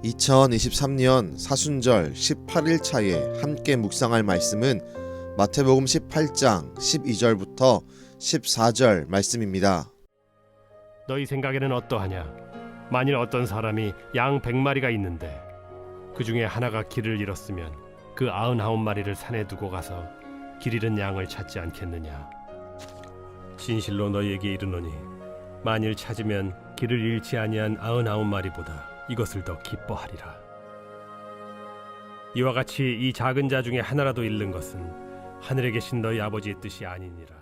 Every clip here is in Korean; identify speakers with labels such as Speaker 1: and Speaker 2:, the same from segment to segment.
Speaker 1: 2023년 사순절 18일차에 함께 묵상할 말씀은 마태복음 18장 12절부터 14절 말씀입니다.
Speaker 2: 너희 생각에는 어떠하냐? 만일 어떤 사람이 양 100마리가 있는데 그 중에 하나가 길을 잃었으면 그 99마리를 산에 두고 가서 길 잃은 양을 찾지 않겠느냐? 진실로 너희에게 이르노니 만일 찾으면 길을 잃지 아니한 99마리보다 이것을 더 기뻐하리라. 이와 같이 이 작은 자 중에 하나라도 잃는 것은 하늘에 계신 너희 아버지의 뜻이 아니니라.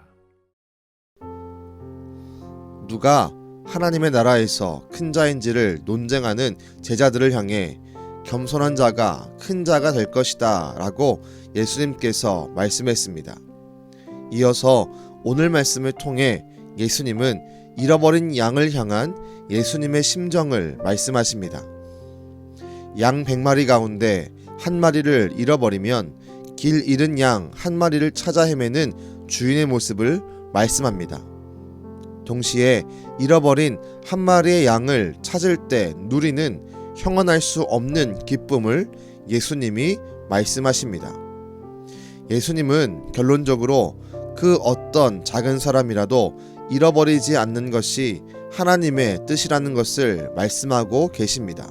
Speaker 1: 누가 하나님의 나라에서 큰 자인지를 논쟁하는 제자들을 향해 겸손한 자가 큰 자가 될 것이다 라고 예수님께서 말씀했습니다. 이어서 오늘 말씀을 통해 예수님은 잃어버린 양을 향한 예수님의 심정을 말씀하십니다. 양 100마리 가운데 한 마리를 잃어버리면 길 잃은 양 한 마리를 찾아 헤매는 주인의 모습을 말씀합니다. 동시에 잃어버린 한 마리의 양을 찾을 때 누리는 형언할 수 없는 기쁨을 예수님이 말씀하십니다. 예수님은 결론적으로 그 어떤 작은 사람이라도 잃어버리지 않는 것이 하나님의 뜻이라는 것을 말씀하고 계십니다.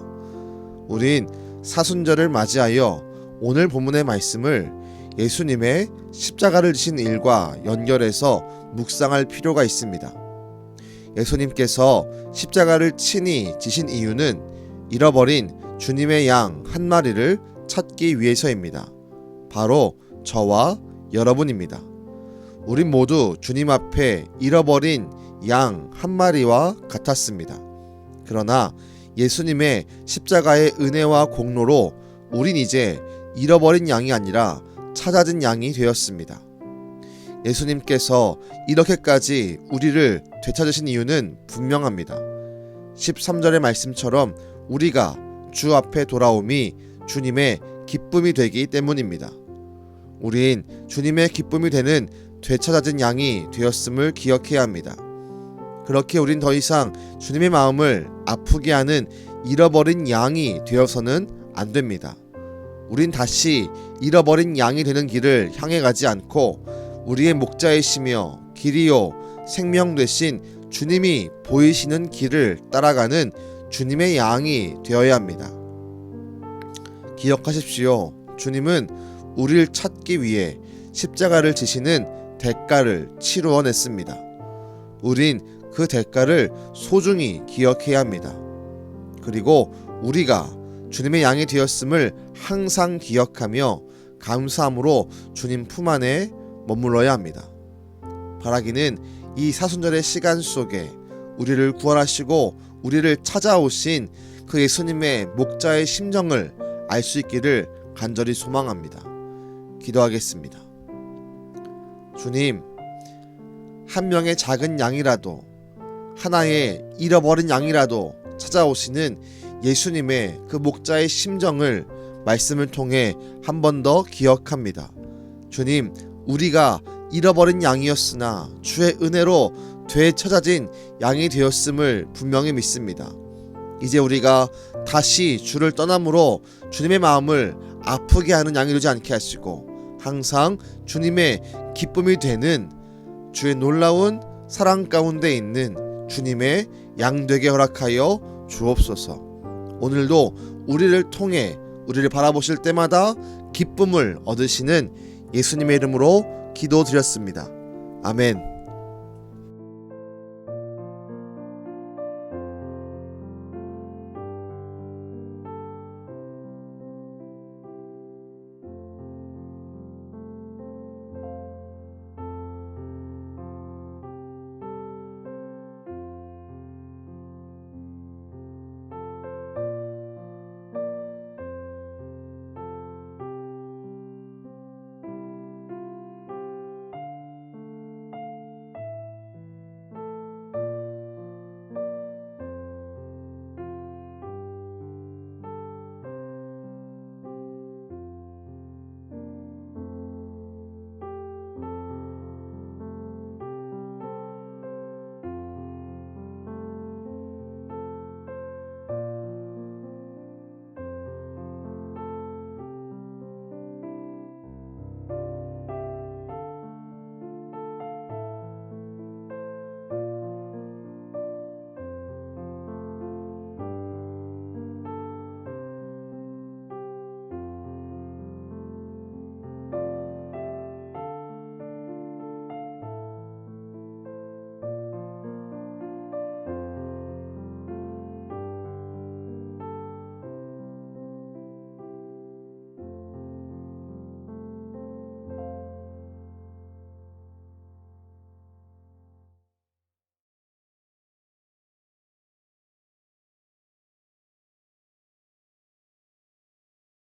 Speaker 1: 우린 사순절을 맞이하여 오늘 본문의 말씀을 예수님의 십자가를 지신 일과 연결해서 묵상할 필요가 있습니다. 예수님께서 십자가를 친히 지신 이유는 잃어버린 주님의 양 한 마리를 찾기 위해서입니다. 바로 저와 여러분입니다. 우린 모두 주님 앞에 잃어버린 양 한 마리와 같았습니다. 그러나 예수님의 십자가의 은혜와 공로로 우린 이제 잃어버린 양이 아니라 찾아진 양이 되었습니다. 예수님께서 이렇게까지 우리를 되찾으신 이유는 분명합니다. 13절의 말씀처럼 우리가 주 앞에 돌아옴이 주님의 기쁨이 되기 때문입니다. 우린 주님의 기쁨이 되는 되찾아진 양이 되었음을 기억해야 합니다. 그렇게 우린 더 이상 주님의 마음을 아프게 하는 잃어버린 양이 되어서는 안 됩니다. 우린 다시 잃어버린 양이 되는 길을 향해 가지 않고 우리의 목자이시며 길이요 생명 되신 주님이 보이시는 길을 따라가는 주님의 양이 되어야 합니다. 기억하십시오. 주님은 우리를 찾기 위해 십자가를 지시는 대가를 치루어냈습니다. 우린 그 대가를 소중히 기억해야 합니다. 그리고 우리가 주님의 양이 되었음을 항상 기억하며 감사함으로 주님 품 안에 머물러야 합니다. 바라기는 이 사순절의 시간 속에 우리를 구원하시고 우리를 찾아오신 그 예수님의 목자의 심정을 알 수 있기를 간절히 소망합니다. 기도하겠습니다. 주님, 한 명의 작은 양이라도, 하나의 잃어버린 양이라도 찾아오시는 예수님의 그 목자의 심정을 말씀을 통해 한 번 더 기억합니다. 주님, 우리가 잃어버린 양이었으나 주의 은혜로 되찾아진 양이 되었음을 분명히 믿습니다. 이제 우리가 다시 주를 떠남으로 주님의 마음을 아프게 하는 양이 되지 않게 하시고 항상 주님의 기쁨이 되는 주의 놀라운 사랑 가운데 있는 주님의 양 되게 허락하여 주옵소서. 오늘도 우리를 통해 우리를 바라보실 때마다 기쁨을 얻으시는 예수님의 이름으로 기도드렸습니다. 아멘.